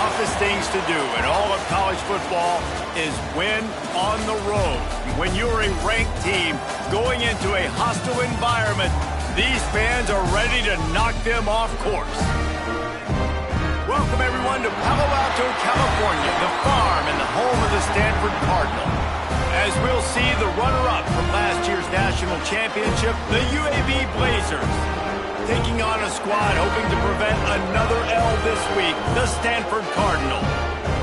toughest things to do in all of college football is win on the road. When you're a ranked team going into a hostile environment, these fans are ready to knock them off course. Welcome, everyone, to Palo Alto, California, the farm and the home of the Stanford Cardinal. As we'll see the runner-up from last year's national championship, the UAB Blazers. Taking on a squad hoping to prevent another L this week, the Stanford Cardinal.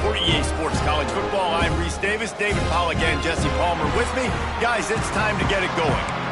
For EA Sports College Football, I'm Reese Davis, David Pollack, and Jesse Palmer with me. Guys, it's time to get it going.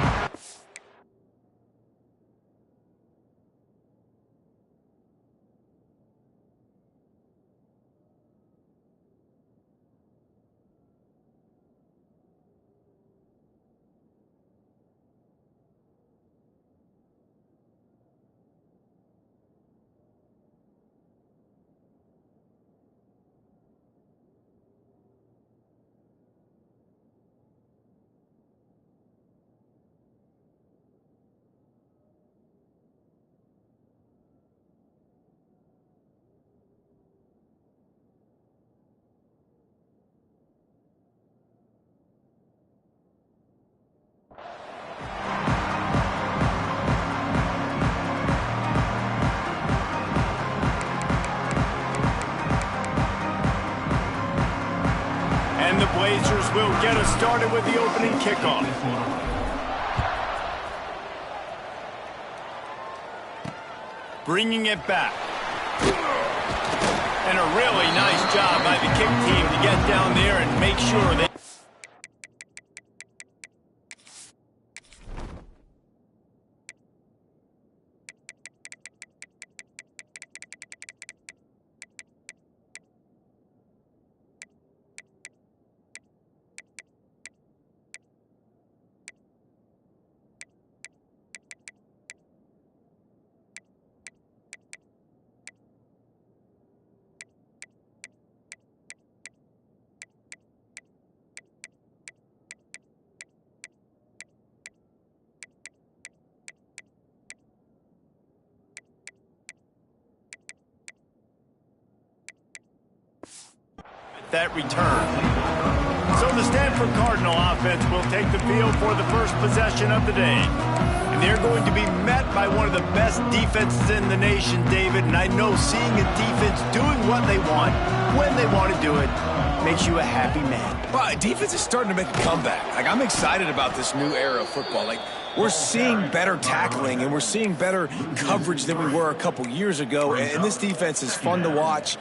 And the Blazers will get us started with the opening kickoff. Bringing it back. And a really nice job by the kick team to get down there and make sure they... that return. So the Stanford Cardinal offense will take the field for the first possession of the day. And they're going to be met by one of the best defenses in the nation, David. And I know seeing a defense doing what they want, when they want to do it, makes you a happy man. Well, defense is starting to make a comeback. I'm excited about this new era of football. We're seeing better tackling, and we're seeing better coverage than we were a couple years ago. And this defense is fun to watch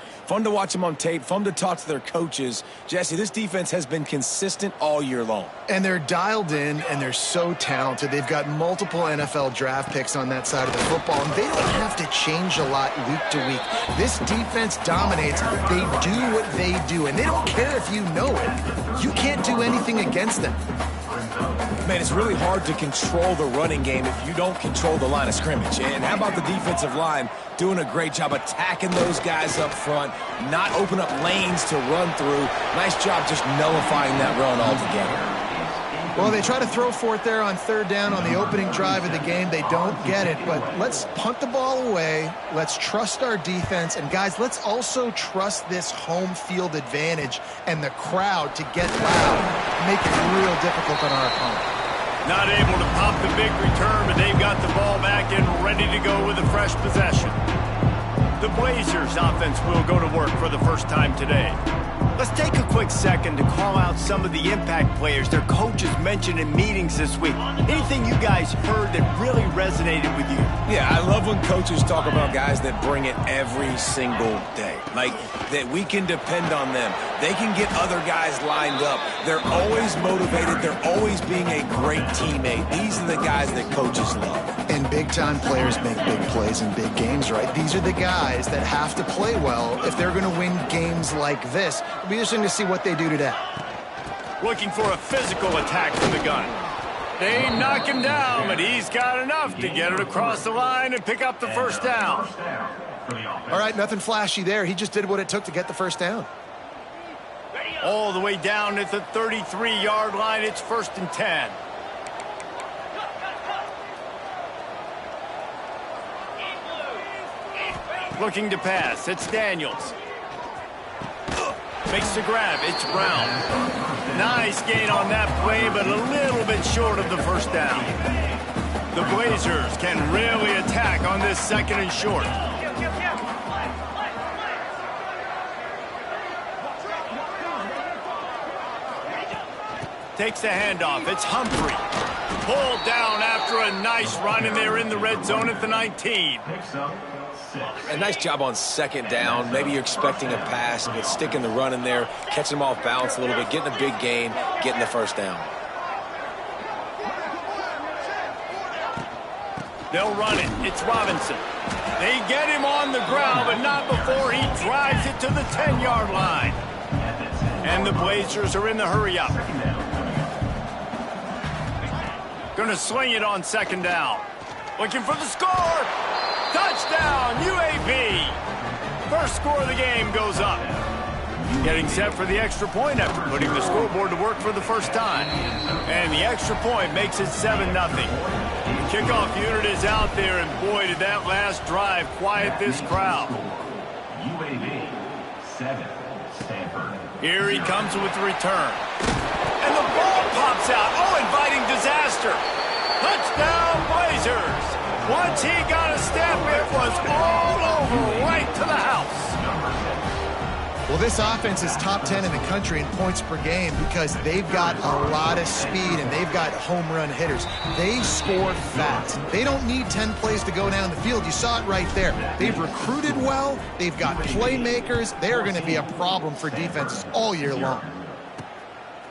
them on tape, fun to talk to their coaches. Jesse, this defense has been consistent all year long. And they're dialed in, and they're so talented. They've got multiple NFL draft picks on that side of the football, and they don't have to change a lot week to week. This defense dominates. They do what they do, and they don't care if you know it. You can't do anything against them. Man, it's really hard to control the running game if you don't control the line of scrimmage. And how about the defensive line doing a great job attacking those guys up front, not open up lanes to run through. Nice job just nullifying that run altogether. Well, they try to throw for it there on third down on the opening drive of the game. They don't get it, but let's punt the ball away. Let's trust our defense. And, guys, let's also trust this home field advantage and the crowd to get loud, make it real difficult on our opponent. Not able to pop the big return, but they've got the ball back and ready to go with a fresh possession. The Blazers offense will go to work for the first time today. Let's take a quick second to call out some of the impact players their coaches mentioned in meetings this week. Anything you guys heard that really resonated with you? Yeah, I love when coaches talk about guys that bring it every single day. Like, that we can depend on them. They can get other guys lined up. They're always motivated. They're always being a great teammate. These are the guys that coaches love. And big-time players make big plays in big games, right? These are the guys that have to play well if they're going to win games like this. It'll be interesting to see what they do today. Looking for a physical attack from the gun. They knock him down, but he's got enough to get it across the line and pick up the first down. All right, nothing flashy there. He just did what it took to get the first down. All the way down at the 33-yard line, it's 1st and 10. Looking to pass, it's Daniels. Makes the grab. It's Brown. Nice gain on that play, but a little bit short of the first down. The Blazers can really attack on this 2nd and short. Takes the handoff. It's Humphrey. Pulled down after a nice run, and they're in the red zone at the 19. A nice job on 2nd down. Maybe you're expecting a pass, but sticking the run in there, catching them off balance a little bit, getting a big gain, getting the 1st down. They'll run it. It's Robinson. They get him on the ground, but not before he drives it to the 10-yard line. And the Blazers are in the hurry-up. Going to sling it on 2nd down. Looking for the score. Touchdown, UAB. First score of the game goes up. Getting set for the extra point after putting the scoreboard to work for the first time. And the extra point makes it 7-0. The kickoff unit is out there, and boy, did that last drive quiet this crowd. UAB 7, Stanford. Here he comes with the return. And the ball pops out. Oh, inviting disaster. Touchdown, Blazers. Once he got a step, it was all over, right to the house. Well, this offense is top 10 in the country in points per game because they've got a lot of speed and they've got home run hitters. They score fast. They don't need 10 plays to go down the field. You saw it right there. They've recruited well. They've got playmakers. They're going to be a problem for defenses all year long.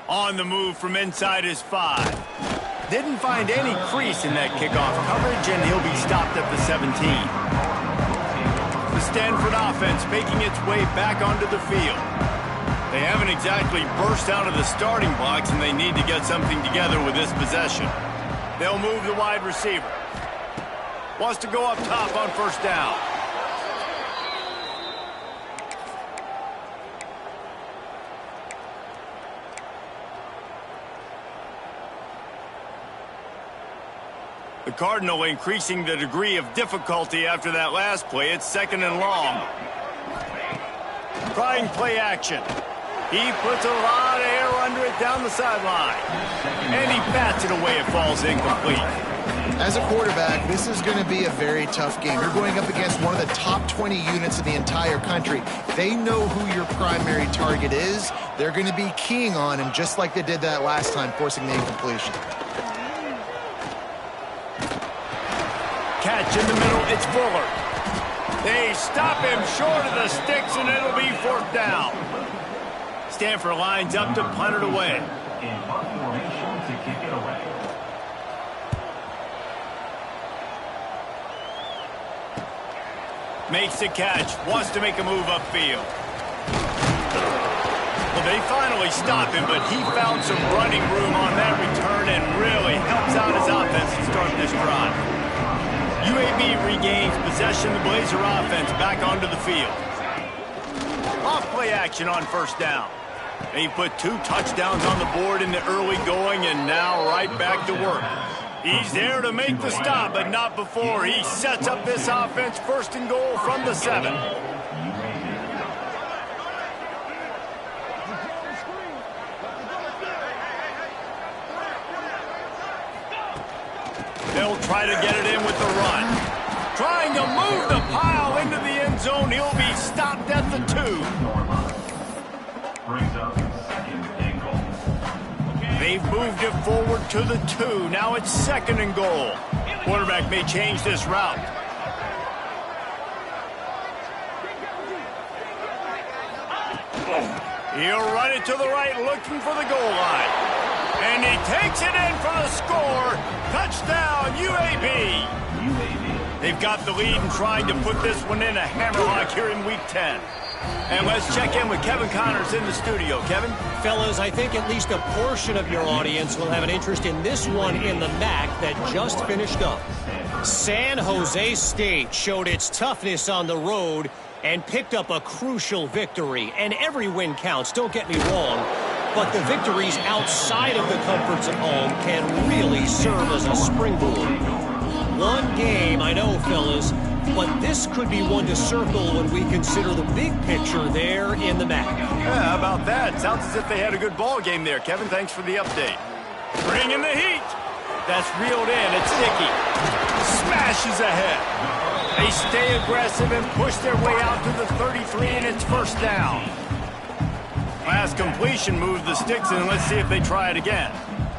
On the move from inside his 5. Didn't find any crease in that kickoff coverage, and he'll be stopped at the 17. The Stanford offense making its way back onto the field. They haven't exactly burst out of the starting blocks, and they need to get something together with this possession. They'll move the wide receiver. Wants to go up top on 1st down. The Cardinal increasing the degree of difficulty after that last play. It's 2nd and long. Trying play action. He puts a lot of air under it down the sideline. And he bats it away. It falls incomplete. As a quarterback, this is going to be a very tough game. You're going up against one of the top 20 units in the entire country. They know who your primary target is. They're going to be keying on him just like they did that last time, forcing the incompletion. Catch in the middle, it's Fuller. They stop him short of the sticks, and it'll be 4th down. Stanford lines up to punt it away. In punt formation to kick it away. Makes the catch, wants to make a move upfield. Well, they finally stop him, but he found some running room on that return and really helps out his offense to start this drive. UAB regains possession. The Blazer offense back onto the field. Off play action on 1st down. They put 2 touchdowns on the board in the early going, and now right back to work. He's there to make the stop, but not before he sets up this offense 1st and goal from the 7. They'll try to get it in with the run. Trying to move the pile into the end zone. He'll be stopped at the 2. Brings up 2nd and goal. They've moved it forward to the 2. Now it's 2nd and goal. Quarterback may change this route. He'll run it to the right, looking for the goal line. And he takes it in for the score. Touchdown, UAB. They've got the lead and trying to put this one in a hammerlock here in Week 10. And let's check in with Kevin Connors in the studio. Kevin? Fellas, I think at least a portion of your audience will have an interest in this one in the MAC that just finished up. San Jose State showed its toughness on the road and picked up a crucial victory. And every win counts, don't get me wrong. But the victories outside of the comforts of home can really serve as a springboard. One game, I know, fellas, but this could be one to circle when we consider the big picture there in the MAC. Yeah, how about that? Sounds as if they had a good ball game there. Kevin, thanks for the update. Bringing the heat. That's reeled in. It's Dickey. Smashes ahead. They stay aggressive and push their way out to the 33, and it's first down. Last completion moved the sticks in. Let's see if they try it again.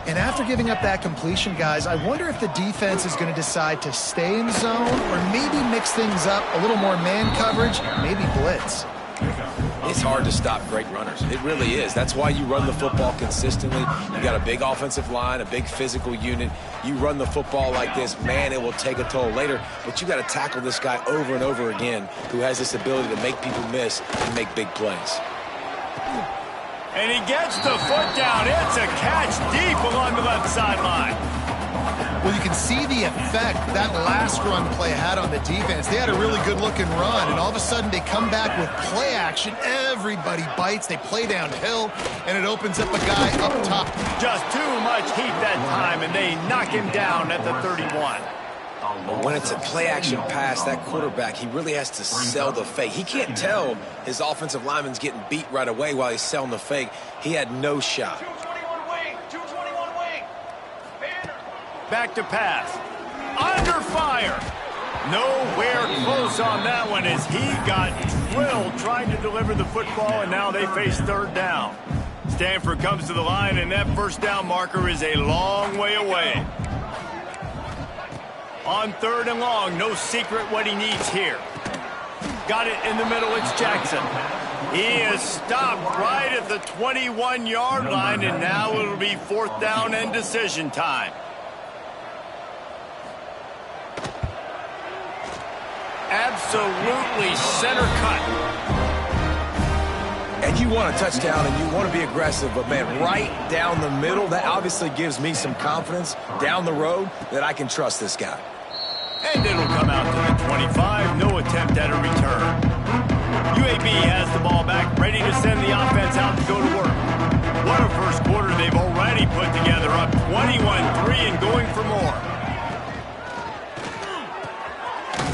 And after giving up that completion, guys, I wonder if the defense is going to decide to stay in zone or maybe mix things up, a little more man coverage, maybe blitz. It's hard to stop great runners. It really is. That's why you run the football consistently. You got a big offensive line, a big physical unit. You run the football like this, man, it will take a toll later. But you got to tackle this guy over and over again who has this ability to make people miss and make big plays. And he gets the foot down. It's a catch deep along the left sideline. Well, you can see the effect that last run play had on the defense. They had a really good-looking run, and all of a sudden they come back with play action. Everybody bites. They play downhill, and it opens up a guy up top. Just too much heat that time, and they knock him down at the 31. But when it's a play-action pass, that quarterback, he really has to sell the fake. He can't tell his offensive lineman's getting beat right away while he's selling the fake. He had no shot. 221 wing, 221 wing. Back to pass. Under fire. Nowhere close on that one as he got drilled trying to deliver the football, and now they face third down. Stanford comes to the line, and that first down marker is a long way away. On third and long, no secret what he needs here. Got it in the middle, it's Jackson. He is stopped right at the 21-yard line, and now it'll be fourth down and decision time. Absolutely center cut. And you want a touchdown and you want to be aggressive, but, man, right down the middle, that obviously gives me some confidence down the road that I can trust this guy. And it'll come out to the 25. No attempt at a return. UAB has the ball back, ready to send the offense out to go to work. What a first quarter they've already put together, up 21-3 and going for more.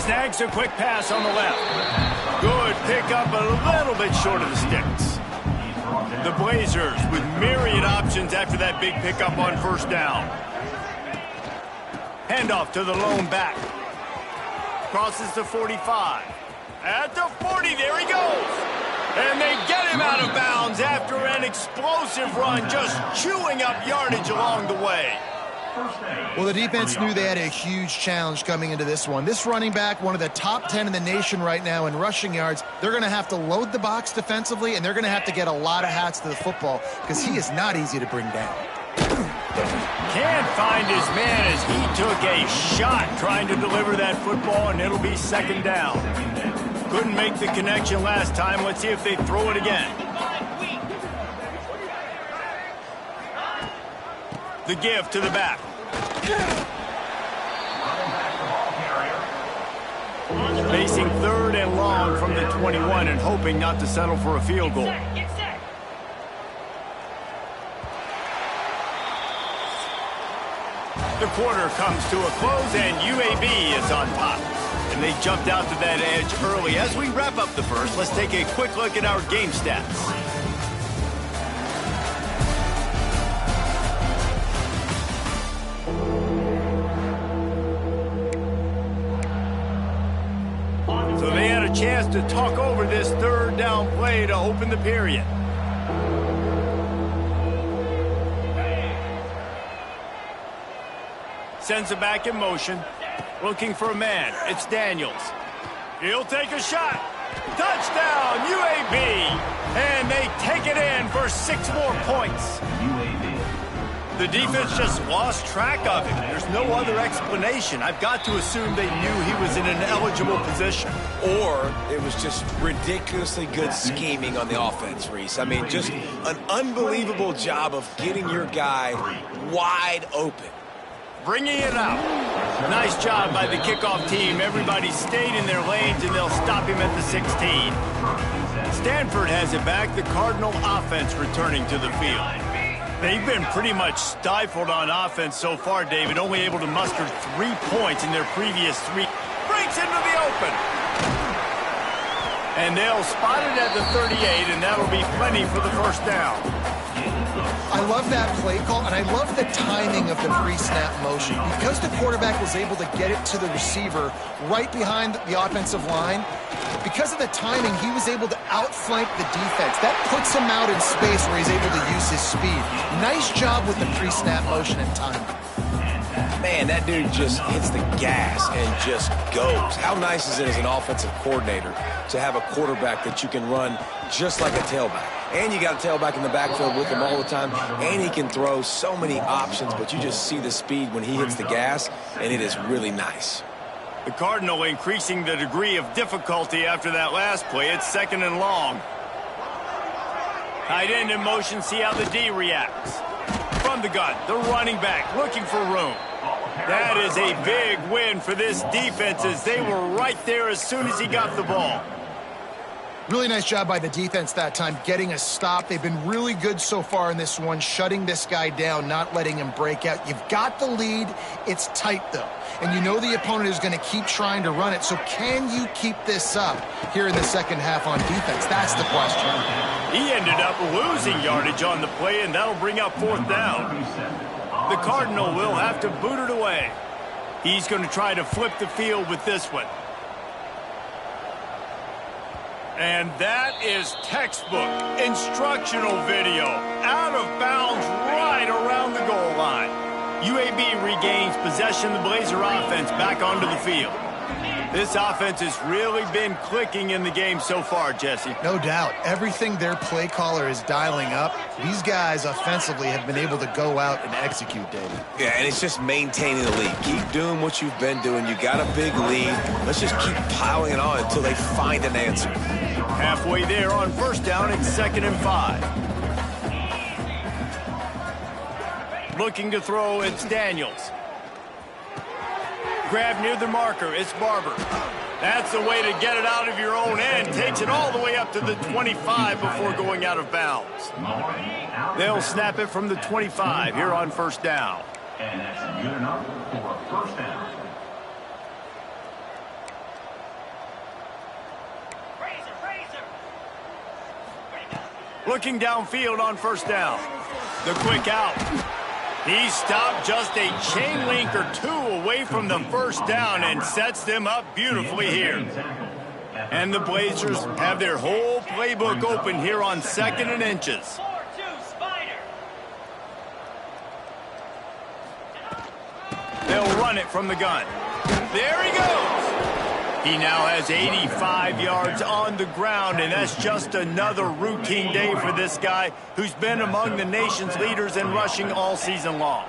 Snags a quick pass on the left. Good pickup, a little bit short of the sticks. The Blazers with myriad options after that big pickup on first down. Handoff to the lone back. Crosses the 45. At the 40, there he goes. And they get him out of bounds after an explosive run, just chewing up yardage along the way. Well, the defense knew they had a huge challenge coming into this one. This running back, one of the top 10 in the nation right now in rushing yards, they're going to have to load the box defensively, and they're going to have to get a lot of hats to the football because he is not easy to bring down. Can't find his man as he took a shot trying to deliver that football, and it'll be second down. Couldn't make the connection last time. Let's see if they throw it again. The give to the back. Facing third and long from the 21 and hoping not to settle for a field goal. The quarter comes to a close, and UAB is on top. And they jumped out to that edge early. As we wrap up the first, let's take a quick look at our game stats. So they had a chance to talk over this third down play to open the period. Sends it back in motion. Looking for a man. It's Daniels. He'll take a shot. Touchdown, UAB. And they take it in for 6 more points. The defense just lost track of him. There's no other explanation. I've got to assume they knew he was in an eligible position. Or it was just ridiculously good scheming on the offense, Reese. I mean, just an unbelievable job of getting your guy wide open. Bringing it out. Nice job by the kickoff team. Everybody stayed in their lanes, and they'll stop him at the 16. Stanford has it back. The Cardinal offense returning to the field. They've been pretty much stifled on offense so far, David. Only able to muster 3 points in their previous 3. breaks into the open. And they'll spot it at the 38, and that'll be plenty for the first down. I love that play call, and I love the timing of the pre-snap motion. Because the quarterback was able to get it to the receiver right behind the offensive line, because of the timing, he was able to outflank the defense. That puts him out in space where he's able to use his speed. Nice job with the pre-snap motion and timing. Man, that dude just hits the gas and just goes. How nice is it as an offensive coordinator to have a quarterback that you can run just like a tailback? And you got a tailback in the backfield with him all the time, and he can throw so many options, but you just see the speed when he hits the gas, and it is really nice. The Cardinal increasing the degree of difficulty after that last play. It's 2nd and long. Tight end in motion, see how the D reacts. From the gun, the running back looking for room. That is a big win for this defense as they were right there as soon as he got the ball. Really nice job by the defense that time, getting a stop. They've been really good so far in this one, shutting this guy down, not letting him break out. You've got the lead. It's tight, though. And you know the opponent is going to keep trying to run it. So can you keep this up here in the second half on defense? That's the question. He ended up losing yardage on the play, and that'll bring up 4th down. The Cardinal will have to boot it away. He's going to try to flip the field with this one. And that is textbook instructional video. Out of bounds right around the goal line. UAB regains possession of the Blazer offense back onto the field. This offense has really been clicking in the game so far, Jesse. No doubt. Everything their play caller is dialing up, these guys offensively have been able to go out and execute, David. Yeah, and it's just maintaining the lead. Keep doing what you've been doing. You got a big lead. Let's just keep piling it on until they find an answer. Halfway there on 1st down, it's 2nd and 5. Looking to throw, it's Daniels. Grab near the marker, it's Barber. That's the way to get it out of your own end. Takes it all the way up to the 25 before going out of bounds. They'll snap it from the 25 here on 1st down. And that's good enough for a 1st down. Looking downfield on 1st down. The quick out. He stopped just a chain link or 2 away from the 1st down and sets them up beautifully here. And the Blazers have their whole playbook open here on 2nd and inches. They'll run it from the gun. There he goes. He now has 85 yards on the ground, and that's just another routine day for this guy who's been among the nation's leaders in rushing all season long.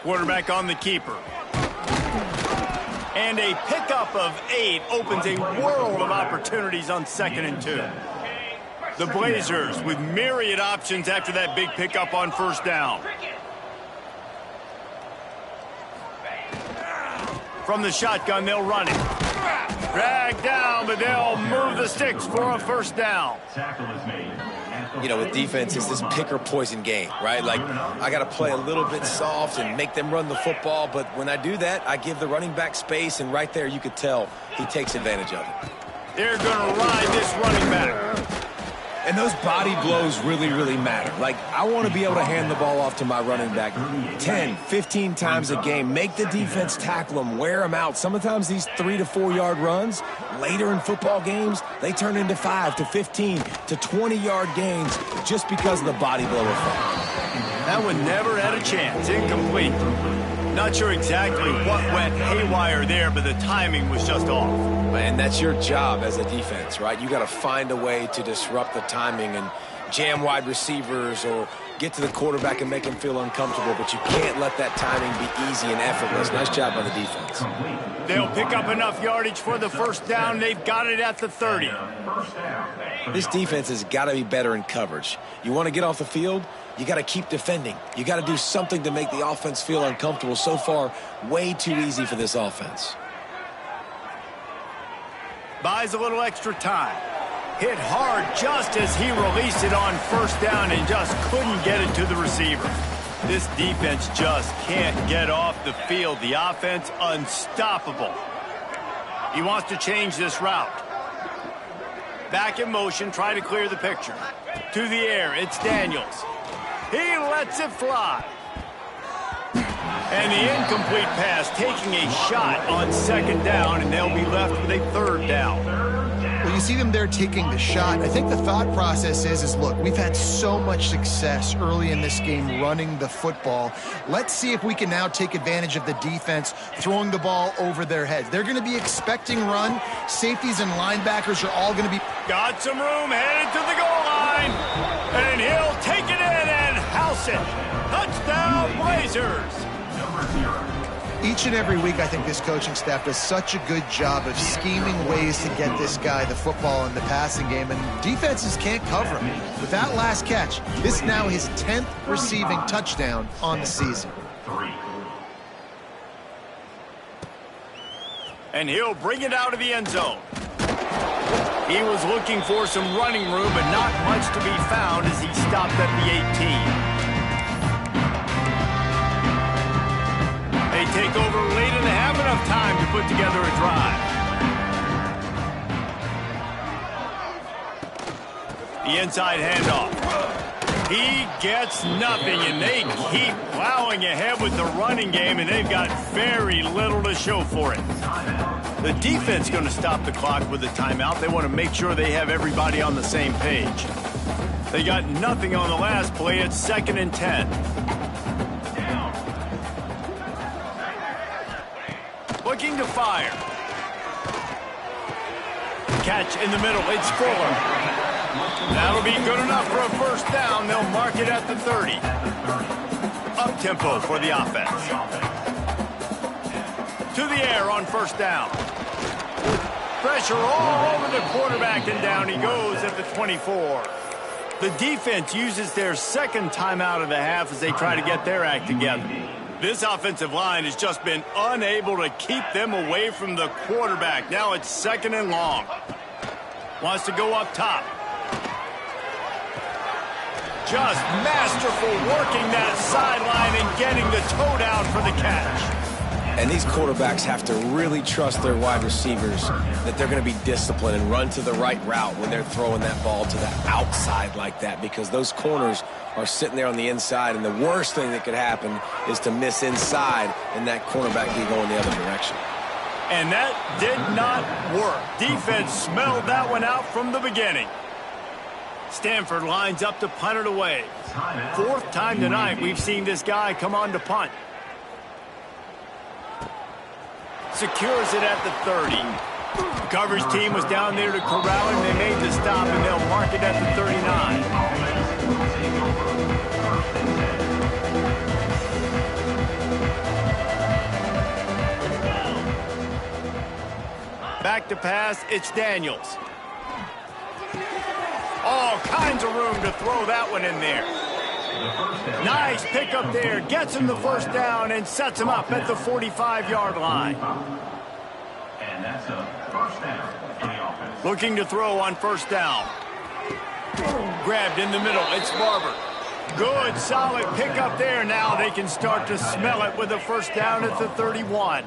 Quarterback on the keeper. And a pickup of 8 opens a world of opportunities on 2nd and 2. The Blazers with myriad options after that big pickup on 1st down. From the shotgun, they'll run it. Drag down, but they'll move the sticks for a 1st down. You know, with defense, it's this pick or poison game, right? Like, I got to play a little bit soft and make them run the football, but when I do that, I give the running back space, and right there you could tell he takes advantage of it. They're going to ride this running back. And those body blows really, really matter. Like, I want to be able to hand the ball off to my running back 10, 15 times a game. Make the defense tackle them, wear them out. Sometimes these 3 to 4 yard runs, later in football games, they turn into 5 to 15 to 20 yard gains just because of the body blow effect. That one never had a chance. Incomplete. Not sure exactly what went haywire there, but the timing was just off. And that's your job as a defense, right? You got to find a way to disrupt the timing and jam wide receivers or get to the quarterback and make him feel uncomfortable, but you can't let that timing be easy and effortless. Nice job by the defense. They'll pick up enough yardage for the 1st down. They've got it at the 30. This defense has got to be better in coverage. You want to get off the field, you got to keep defending. You got to do something to make the offense feel uncomfortable. So far, way too easy for this offense. Buys a little extra time. Hit hard just as he released it on 1st down and just couldn't get it to the receiver. This defense just can't get off the field. The offense unstoppable. He wants to change this route. Back in motion, try to clear the picture. To the air, it's Daniels. He lets it fly. And the incomplete pass taking a shot on second down, and they'll be left with a third down. Well, you see them there taking the shot. I think the thought process is look, we've had so much success early in this game running the football. Let's see if we can now take advantage of the defense throwing the ball over their heads. They're going to be expecting run. Safeties and linebackers are all going to be... Got some room, headed to the goal line. And he'll take it in and house it. Touchdown, Blazers. Each and every week, I think this coaching staff does such a good job of scheming ways to get this guy the football in the passing game, and defenses can't cover him. With that last catch, this is now his 10th receiving touchdown on the season. And he'll bring it out of the end zone. He was looking for some running room, but not much to be found as he stopped at the 18. They take over late and have enough time to put together a drive. The inside handoff. He gets nothing, and they keep plowing ahead with the running game, and they've got very little to show for it. The defense going to stop the clock with a timeout. They want to make sure they have everybody on the same page. They got nothing on the last play. It's 2nd and 10. Looking to fire. Catch in the middle. It's Fuller. That'll be good enough for a first down. They'll mark it at the 30. Up-tempo for the offense. To the air on first down. Pressure all over the quarterback, and down he goes at the 24. The defense uses their second timeout of the half as they try to get their act together. This offensive line has just been unable to keep them away from the quarterback. Now it's 2nd and long. Wants to go up top. Just masterful working that sideline and getting the toe down for the catch. And these quarterbacks have to really trust their wide receivers that they're going to be disciplined and run to the right route when they're throwing that ball to the outside like that, because those corners are sitting there on the inside, and the worst thing that could happen is to miss inside and that cornerback be going the other direction. And that did not work. Defense smelled that one out from the beginning. Stanford lines up to punt it away. 4th time tonight we've seen this guy come on to punt. Secures it at the 30. Coverage team was down there to corral him. They made the stop, and they'll mark it at the 39. Back to pass, it's Daniels. All kinds of room to throw that one in there. Nice pickup there. Gets him the first down and sets him up at the 45-yard line. And that's a first down for the offense. Looking to throw on first down. Grabbed in the middle. It's Barber. Good, solid pickup there. Now they can start to smell it with a first down at the 31.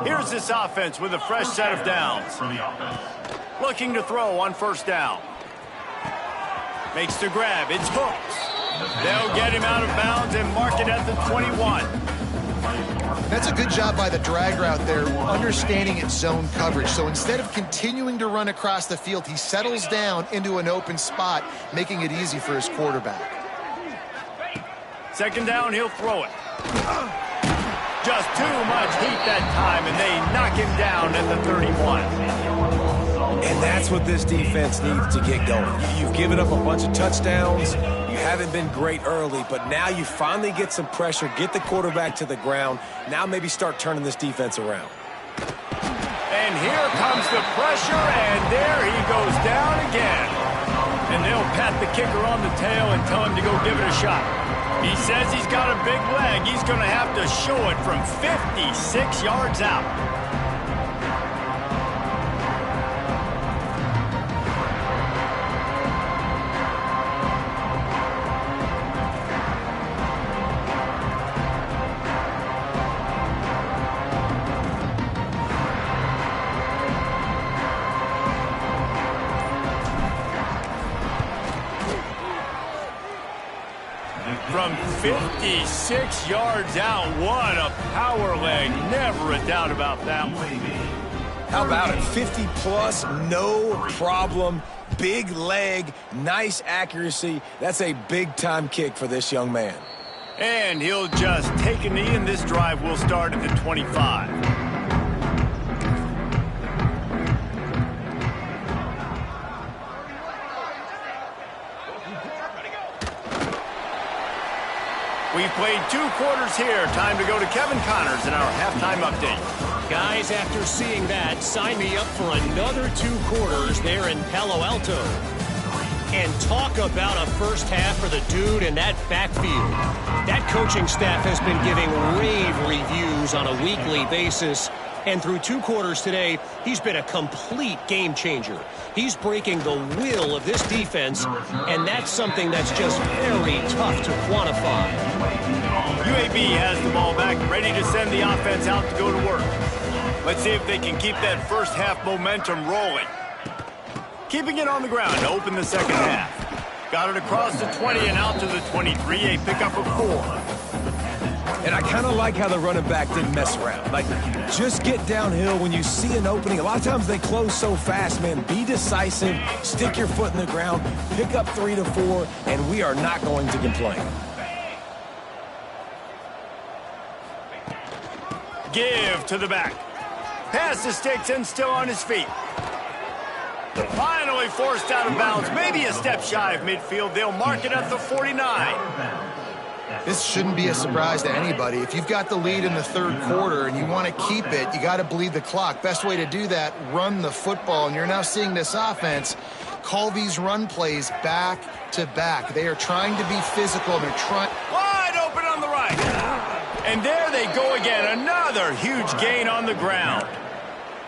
Here's this offense with a fresh set of downs. Looking to throw on first down. Makes the grab. It's Hooks. They'll get him out of bounds and mark it at the 21. That's a good job by the drag route there, understanding its zone coverage. So instead of continuing to run across the field, he settles down into an open spot, making it easy for his quarterback. 2nd down, he'll throw it. Just too much heat that time, and they knock him down at the 31. And that's what this defense needs to get going. You've given up a bunch of touchdowns. You haven't been great early, but now you finally get some pressure, get the quarterback to the ground. Now maybe start turning this defense around. And here comes the pressure, and there he goes down again. And they'll pat the kicker on the tail and tell him to go give it a shot. He says he's got a big leg. He's going to have to show it from 56 yards out. from 56 yards out. What a power leg. Never a doubt about that one. How about it? 50 plus, no problem. Big leg, nice accuracy. That's a big-time kick for this young man. And he'll just take a knee, and this drive will start at the 25. We've played 2 quarters here. Time to go to Kevin Connors in our halftime update. Guys, after seeing that, sign me up for another 2 quarters there in Palo Alto. And talk about a first half for the dude in that backfield. That coaching staff has been giving rave reviews on a weekly basis. And through 2 quarters today, he's been a complete game changer. He's breaking the will of this defense, and that's something that's just very tough to quantify. UAB has the ball back, ready to send the offense out to go to work. Let's see if they can keep that first half momentum rolling. Keeping it on the ground to open the second half. Got it across the 20 and out to the 23, a pickup of 4. And I kind of like how the running back didn't mess around. Like, just get downhill when you see an opening. A lot of times they close so fast, man. Be decisive, stick your foot in the ground, pick up 3 to 4, and we are not going to complain. Give to the back. Pass the sticks and still on his feet. Finally forced out of bounds. Maybe a step shy of midfield. They'll mark it at the 49. This shouldn't be a surprise to anybody. If you've got the lead in the 3rd quarter and you want to keep it, you got to bleed the clock. Best way to do that, run the football. And you're now seeing this offense call these run plays back to back. They are trying to be physical. They're trying. Wide open on the right. And there they go again. Another huge gain on the ground.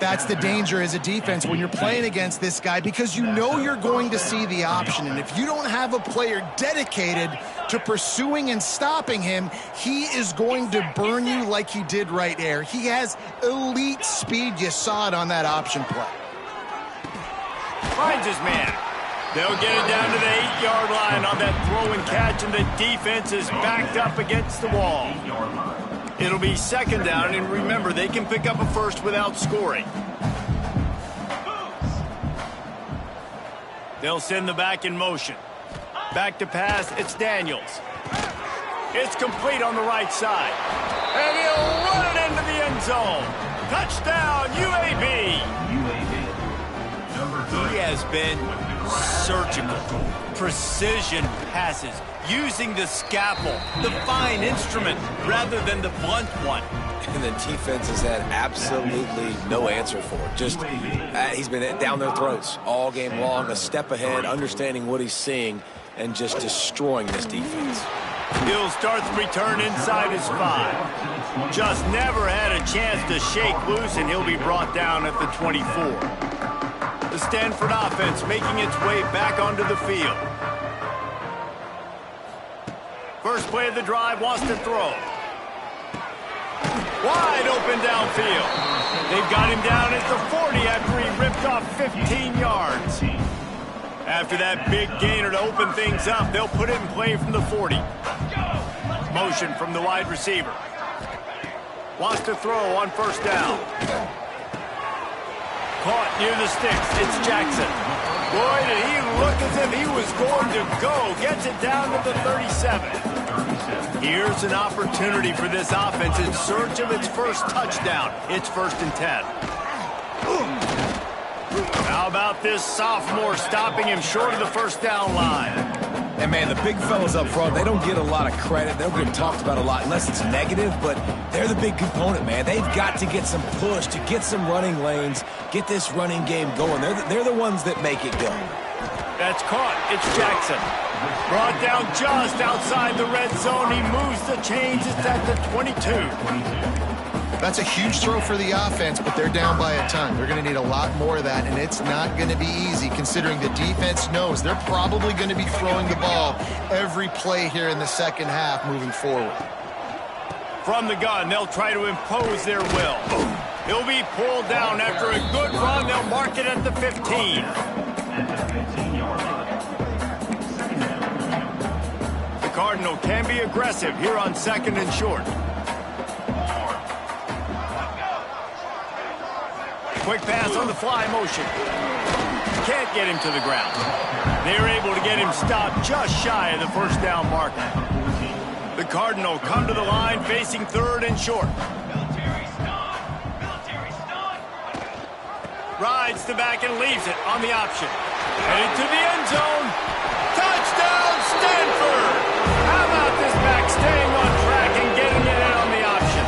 That's the danger as a defense when you're playing against this guy, because you know you're going to see the option. And if you don't have a player dedicated to pursuing and stopping him, he is going to burn you like he did right there. He has elite speed. You saw it on that option play. Finds his man. They'll get it down to the 8-yard line on that throw and catch, and the defense is backed up against the wall. It'll be 2nd down, and remember, they can pick up a first without scoring. They'll send the back in motion. Back to pass, it's Daniels. It's complete on the right side. And he'll run it into the end zone. Touchdown, UAB! He has been surgical. Precision passes. Using the scalpel, the fine instrument, rather than the blunt one. And the defense has had absolutely no answer for it. Just, he's been down their throats all game long, a step ahead, understanding what he's seeing, and just destroying this defense. He'll start the return inside his 5. Just never had a chance to shake loose, and he'll be brought down at the 24. The Stanford offense making its way back onto the field. First play of the drive, wants to throw. Wide open downfield. They've got him down at the 40 after he ripped off 15 yards. After that big gainer to open things up, they'll put it in play from the 40. Motion from the wide receiver. Wants to throw on 1st down. Caught near the sticks. It's Jackson. Boy, did he look as if he was going to go. Gets it down to the 37. Here's an opportunity for this offense in search of its first touchdown. It's 1st and 10. How about this sophomore stopping him short of the 1st down line? And, man, the big fellas up front, they don't get a lot of credit. They don't get talked about a lot unless it's negative, but they're the big component, man. They've got to get some push, to get some running lanes, get this running game going. They're the ones that make it go. That's caught. It's Jackson. Brought down just outside the red zone. He moves the chains. It's at the 22. That's a huge throw for the offense, but they're down by a ton. They're going to need a lot more of that, and it's not going to be easy considering the defense knows they're probably going to be throwing the ball every play here in the second half moving forward. From the gun, they'll try to impose their will. He'll be pulled down after a good run. They'll mark it at the 15. The Cardinal can be aggressive here on 2nd and short. Quick pass on the fly motion. Can't get him to the ground. They're able to get him stopped just shy of the first down marker. The Cardinal come to the line facing 3rd and short. Rides the back and leaves it on the option. Headed to the end zone. Touchdown, Stanford! How about this back staying on track and getting it in on the option?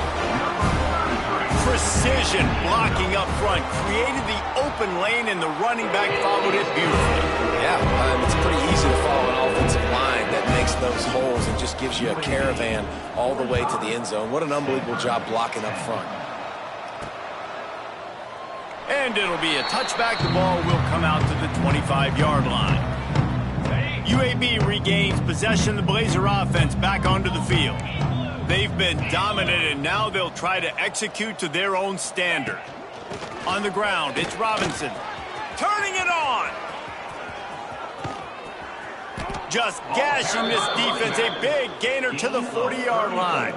Precision blocking up front created the open lane, and the running back followed it beautifully. Yeah, it's pretty easy to follow an offensive line that makes those holes and just gives you a caravan all the way to the end zone. What an unbelievable job blocking up front. And it'll be a touchback. The ball will come out to the 25-yard line. UAB regains possession. The Blazer offense back onto the field. They've been dominant, and now they'll try to execute to their own standard. On the ground, it's Robinson. Turning it on. Just gashing this defense. A big gainer to the 40-yard line.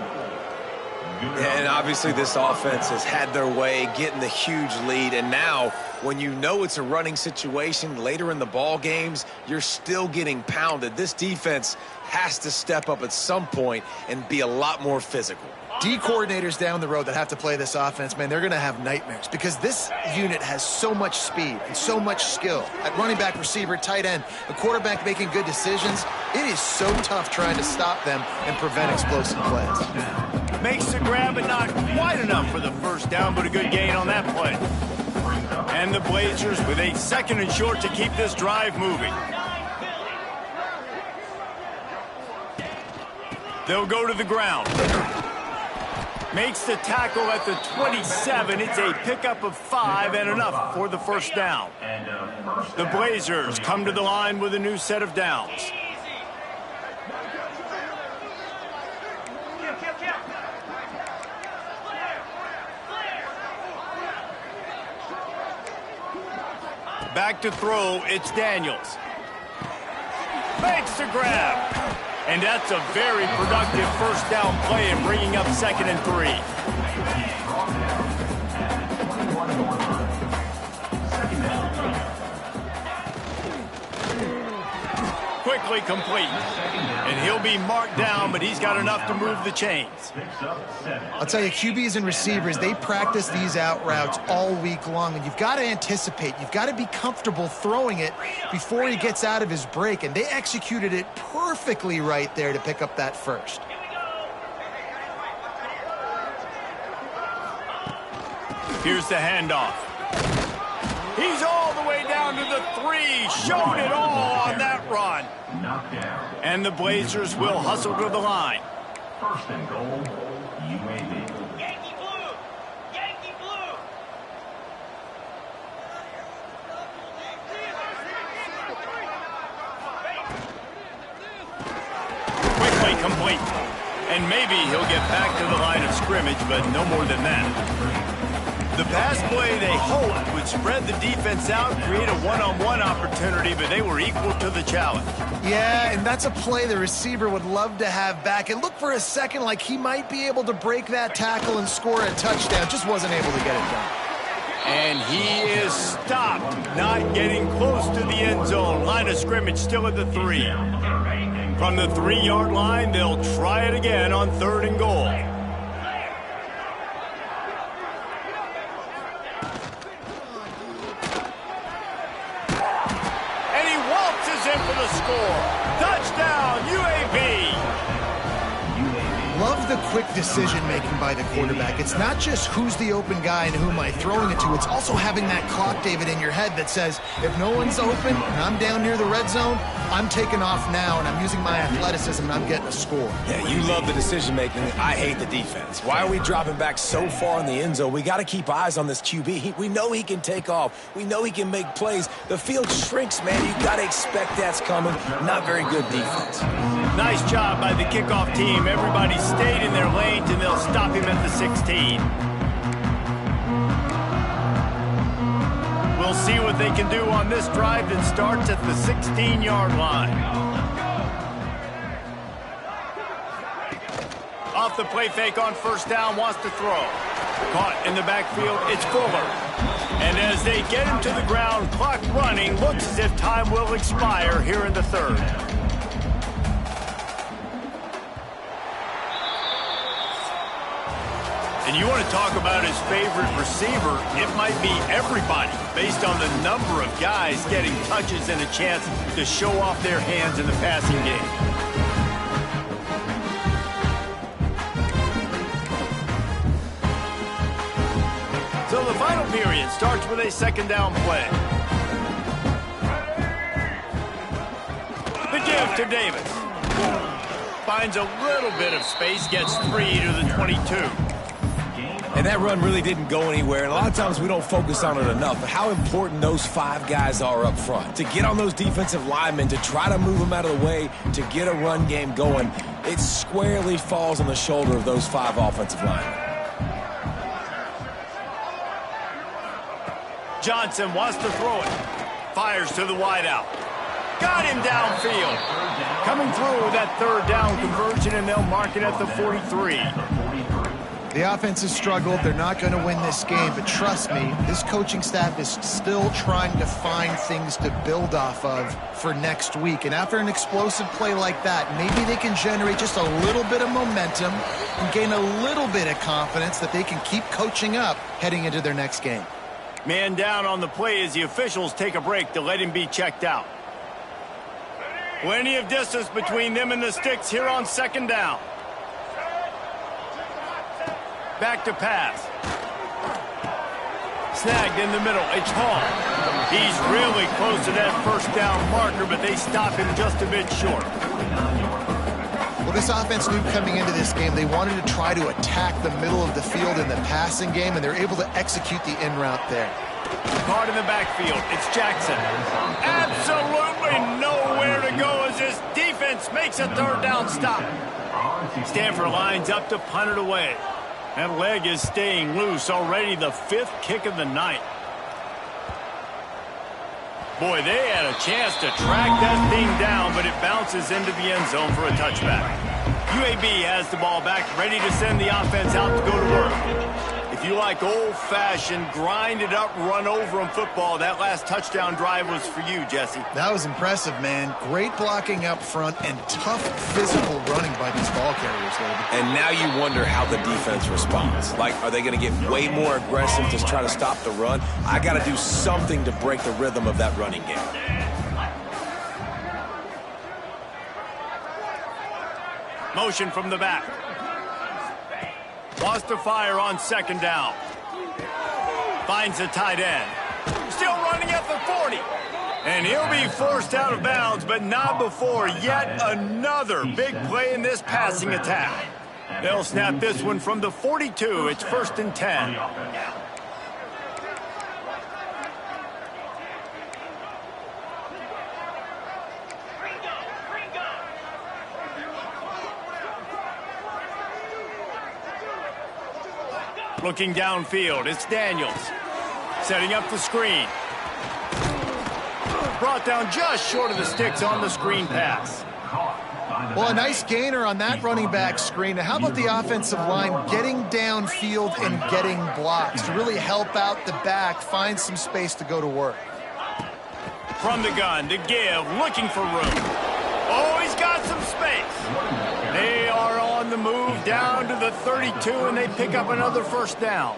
And obviously this offense has had their way, getting the huge lead. And now, when you know it's a running situation later in the ball games, you're still getting pounded. This defense has to step up at some point and be a lot more physical. D coordinators down the road that have to play this offense, man, they're going to have nightmares because this unit has so much speed and so much skill. At running back, receiver, tight end, the quarterback making good decisions, it is so tough trying to stop them and prevent explosive plays. Makes the grab, but not quite enough for the first down, but a good gain on that play. And the Blazers with a 2nd and short to keep this drive moving. They'll go to the ground. Makes the tackle at the 27. It's a pickup of 5 and enough for the first down. The Blazers come to the line with a new set of downs. Back to throw, it's Daniels. Makes the grab. And that's a very productive first down play and bringing up 2nd and 3. Quickly complete. And he'll be marked down, but he's got enough to move the chains. I'll tell you, QBs and receivers, they practice these out routes all week long, and you've got to anticipate. You've got to be comfortable throwing it before he gets out of his break, and they executed it perfectly right there to pick up that first. Here's the handoff. He's all the way down to the 3. Showed it all on that run. And the Blazers will hustle to the line. 1st and goal, UAB. Yankee blue! Yankee blue! Quickly complete. And maybe he'll get back to the line of scrimmage, but no more than that. The pass play they hoped would spread the defense out, create a one-on-one opportunity, but they were equal to the challenge. Yeah, and that's a play the receiver would love to have back. It looked for a second like he might be able to break that tackle and score a touchdown. Just wasn't able to get it done. And he is stopped, not getting close to the end zone. Line of scrimmage still at the 3. From the 3-yard line, they'll try it again on 3rd and goal. In for the score. Touchdown, UAB. Love the quick decision-making by the quarterback. It's not just who's the open guy and who am I throwing it to. It's also having that clock, David, in your head that says, if no one's open and I'm down near the red zone, I'm taking off now and I'm using my athleticism and I'm getting a score. Yeah, you love the decision-making. I hate the defense. Why are we dropping back so far in the end zone? We got to keep eyes on this QB. We know he can take off. We know he can make plays. The field shrinks, man. You got to expect that's coming. Not very good defense. Nice job by the kickoff team. Everybody stayed in their lanes, and they'll stop him at the 16. We'll see what they can do on this drive that starts at the 16-yard line. off the play fake on first down, wants to throw. Caught in the backfield, it's Fuller. And as they get him to the ground, clock running, looks as if time will expire here in the third. And you want to talk about his favorite receiver, it might be everybody, based on the number of guys getting touches and a chance to show off their hands in the passing game. So the final period starts with a second down play. The give to Davis. Finds a little bit of space, gets 3 to the 22. And that run really didn't go anywhere. And a lot of times we don't focus on it enough. But how important those 5 guys are up front. To get on those defensive linemen, to try to move them out of the way, to get a run game going, it squarely falls on the shoulder of those 5 offensive linemen. Johnson wants to throw it. Fires to the wideout. Got him downfield. Coming through with that third down conversion, and they'll mark it at the 43. The offense has struggled. They're not going to win this game, but trust me, this coaching staff is still trying to find things to build off of for next week. And after an explosive play like that, maybe they can generate just a little bit of momentum and gain a little bit of confidence that they can keep coaching up heading into their next game. Man down on the play as the officials take a break to let him be checked out. Plenty of distance between them and the sticks here on second down. Back to pass. Snagged in the middle. It's Hall. He's really close to that first down marker, but they stop him just a bit short. Well, this offense knew coming into this game they wanted to try to attack the middle of the field in the passing game, and they're able to execute the in route there. Caught in the backfield. It's Jackson. Absolutely nowhere to go as this defense makes a third down stop. Stanford lines up to punt it away. That leg is staying loose, already the 5th kick of the night. Boy, they had a chance to track that thing down, but it bounces into the end zone for a touchback. UAB has the ball back, ready to send the offense out to go to work. If you like old-fashioned, grind-it-up, run-over-'em football, that last touchdown drive was for you, Jesse. That was impressive, man. Great blocking up front and tough physical running by these ball carriers, David. And now you wonder how the defense responds. Like, are they going to get way more aggressive to try to stop the run? I got to do something to break the rhythm of that running game. Motion from the back. Wants to fire on second down. Finds the tight end. Still running at the 40. And he'll be forced out of bounds, but not before yet another big play in this passing attack. They'll snap this one from the 42. It's 1st and 10. Looking downfield, it's Daniels. Setting up the screen. Brought down just short of the sticks on the screen pass. Well, a nice gainer on that running back screen. Now, how about the offensive line getting downfield and getting blocks to really help out the back, find some space to go to work? From the gun to give, looking for room. Oh, he's got some space. They are on the move down to the 32, and they pick up another first down.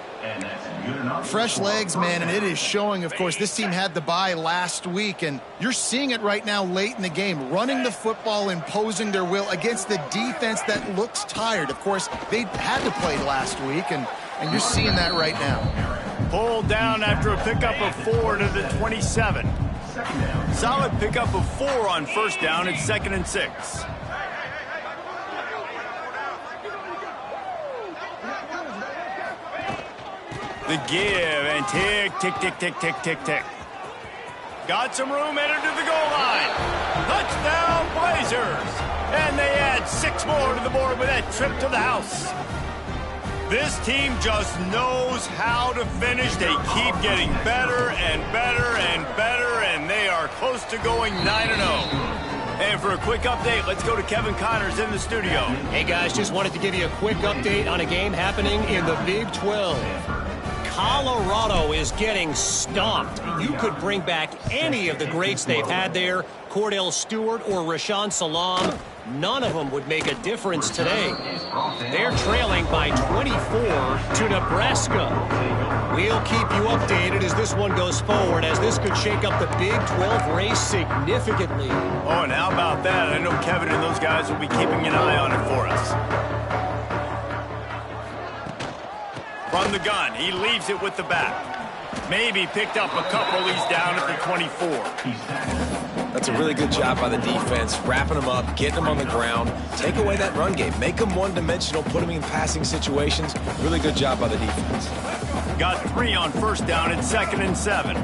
Fresh legs, man, and it is showing. Of course, this team had the bye last week, and you're seeing it right now late in the game, running the football, imposing their will against the defense that looks tired. Of course, they had to play last week, and you're seeing that right now. Pulled down after a pickup of 4 to the 27. Solid pickup of 4 on first down. It's 2nd and 6. The give, and tick, tick, tick, tick, tick, tick, tick. Got some room, headed to the goal line. Touchdown, Blazers. And they add 6 more to the board with that trip to the house. This team just knows how to finish. They keep getting better and better and better, and they are close to going 9-0. And for a quick update, let's go to Kevin Connors in the studio. Hey, guys, just wanted to give you a quick update on a game happening in the Big 12. Colorado is getting stomped. You could bring back any of the greats they've had there, Cordell Stewart or Rashaan Salaam. None of them would make a difference today. They're trailing by 24 to Nebraska. We'll keep you updated as this one goes forward, as this could shake up the Big 12 race significantly. Oh, and how about that? I know Kevin and those guys will be keeping an eye on it for us. From the gun, he leaves it with the back. Maybe picked up a couple. He's down at the 24. That's a really good job by the defense, wrapping them up, getting them on the ground. Take away that run game. Make them one-dimensional, put them in passing situations. Really good job by the defense. Got 3 on first down at 2nd and 7.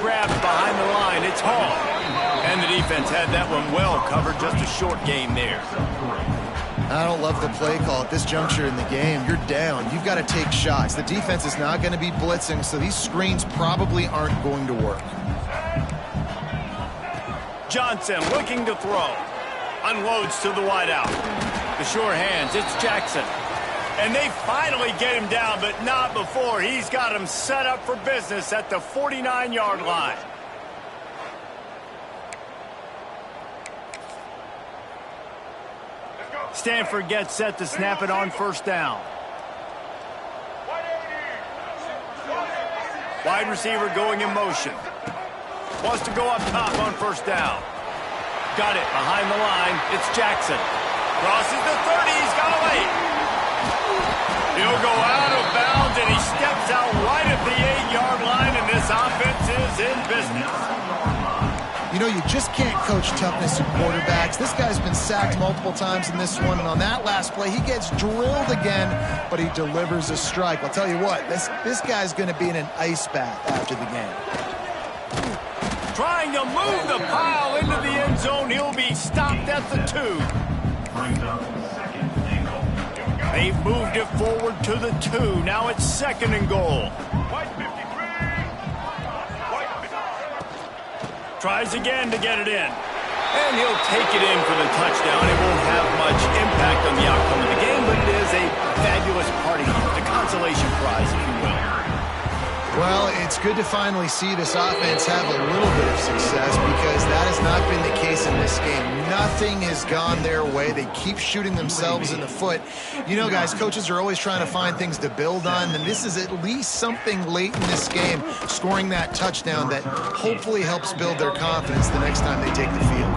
Grabs behind the line. It's Hall. And the defense had that one well covered. Just a short game there. I don't love the play call at this juncture in the game. You're down. You've got to take shots. The defense is not going to be blitzing, so these screens probably aren't going to work. Johnson looking to throw. Unloads to the wideout. The sure hands. It's Jackson. And they finally get him down, but not before. He's got him set up for business at the 49-yard line. Stanford gets set to snap it on first down. Wide receiver going in motion. Wants to go up top on first down. Got it behind the line. It's Jackson. Crosses the 30. He's got to wait. He'll go out of bounds, and he steps out right at the 8-yard line, and this offense is in business. You know, you just can't coach toughness in quarterbacks. This guy's been sacked multiple times in this one, and on that last play, he gets drilled again, but he delivers a strike. I'll tell you what, this guy's going to be in an ice bath after the game. Trying to move the pile into the end zone. He'll be stopped at the 2. They've moved it forward to the 2. Now it's 2nd and goal. Tries again to get it in. And he'll take it in for the touchdown. It won't have much impact on the outcome of the game, but it is a fabulous party gift, a consolation prize, if you will. Well, it's good to finally see this offense have a little bit of success, because that has not been the case in this game. Nothing has gone their way. They keep shooting themselves in the foot. You know, guys, coaches are always trying to find things to build on, and this is at least something late in this game, scoring that touchdown that hopefully helps build their confidence the next time they take the field.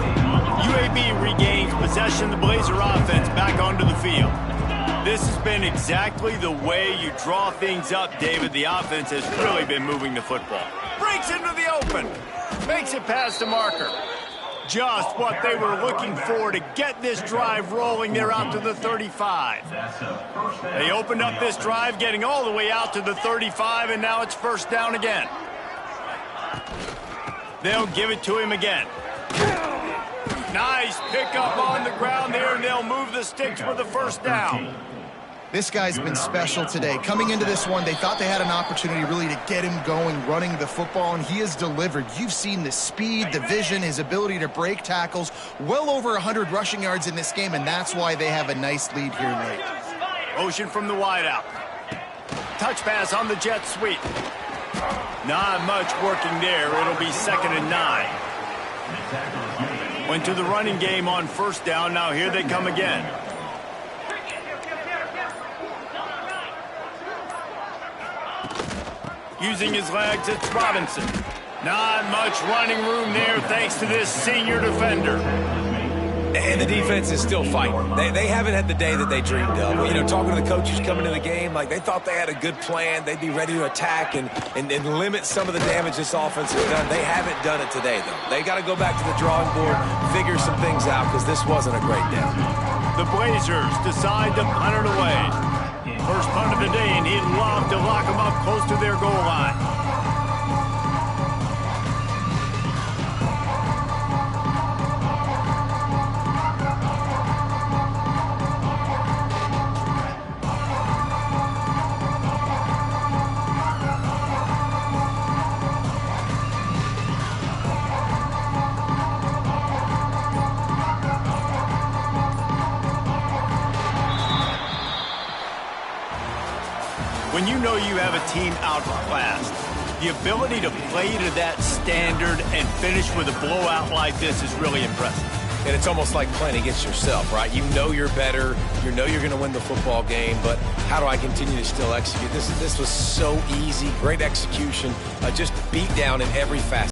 UAB regains possession of the Blazer offense back onto the field. This has been exactly the way you draw things up, David. The offense has really been moving the football. Breaks into the open. Makes it past the marker. Just what they were looking for to get this drive rolling. They're out to the 35. They opened up this drive, getting all the way out to the 35, and now it's first down again. They'll give it to him again. Nice pickup on the ground there, and they'll move the sticks for the first down. This guy's been special today. Coming into this one, they thought they had an opportunity really to get him going, running the football, and he has delivered. You've seen the speed, the vision, his ability to break tackles. Well over 100 rushing yards in this game, and that's why they have a nice lead here late. Motion from the wideout. Touch pass on the jet sweep. Not much working there. It'll be 2nd and 9. Went to the running game on first down. Now here they come again. Using his legs, it's Robinson. Not much running room there thanks to this senior defender. And the defense is still fighting. They haven't had the day that they dreamed of. You know, talking to the coaches coming into the game, like they thought they had a good plan. They'd be ready to attack and limit some of the damage this offense has done. They haven't done it today, though. They got to go back to the drawing board, figure some things out, because this wasn't a great day. The Blazers decide to punt it away. First punt of the day, and he'd love to lock them up close to their goal line. when you know you have a team outclassed, the ability to play to that standard and finish with a blowout like this is really impressive. And it's almost like playing against yourself, right? You know you're better. You know you're going to win the football game, but how do I continue to still execute? This was so easy. Great execution. Just beat down in every facet.